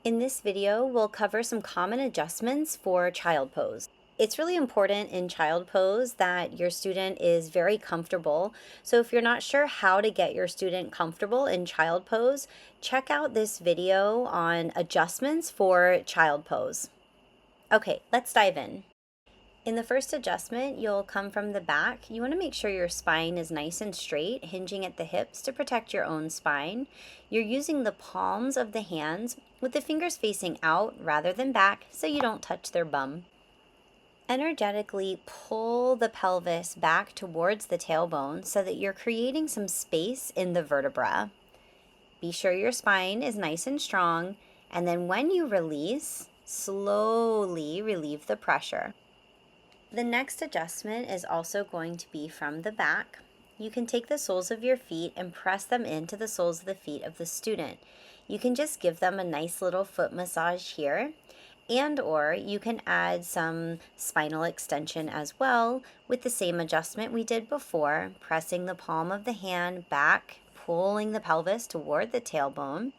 In this video, we'll cover some common adjustments for child pose. It's really important in child pose that your student is very comfortable. So if you're not sure how to get your student comfortable in child pose, check out this video on adjustments for child pose. Okay, let's dive in. In the first adjustment, you'll come from the back. You want to make sure your spine is nice and straight, hinging at the hips to protect your own spine. You're using the palms of the hands with the fingers facing out rather than back so you don't touch their bum. Energetically pull the pelvis back towards the tailbone so that you're creating some space in the vertebra. Be sure your spine is nice and strong, and then when you release, slowly relieve the pressure. The next adjustment is also going to be from the back. You can take the soles of your feet and press them into the soles of the feet of the student. You can just give them a nice little foot massage here, or you can add some spinal extension as well with the same adjustment we did before, pressing the palm of the hand back, pulling the pelvis toward the tailbone.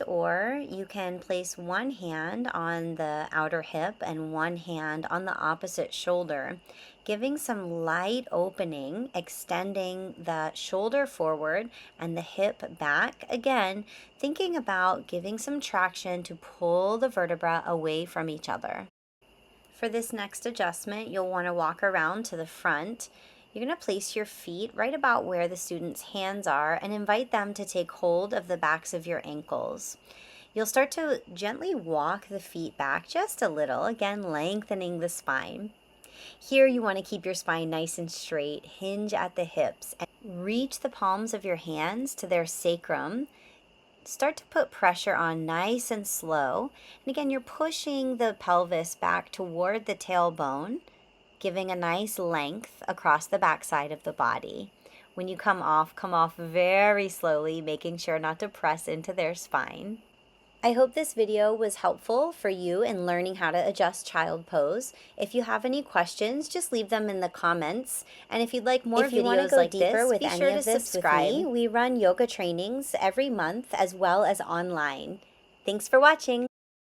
Or you can place one hand on the outer hip and one hand on the opposite shoulder, giving some light opening, extending the shoulder forward and the hip back. Again, thinking about giving some traction to pull the vertebra away from each other. For this next adjustment, you'll want to walk around to the front. You're going to place your feet right about where the student's hands are and invite them to take hold of the backs of your ankles. You'll start to gently walk the feet back just a little, again lengthening the spine. Here you want to keep your spine nice and straight, hinge at the hips, and reach the palms of your hands to their sacrum. Start to put pressure on nice and slow. And again, you're pushing the pelvis back toward the tailbone, giving a nice length across the backside of the body. When you come off very slowly, making sure not to press into their spine. I hope this video was helpful for you in learning how to adjust child pose. If you have any questions, just leave them in the comments. And if you'd like more videos like this, be sure to subscribe. We run yoga trainings every month as well as online. Thanks for watching.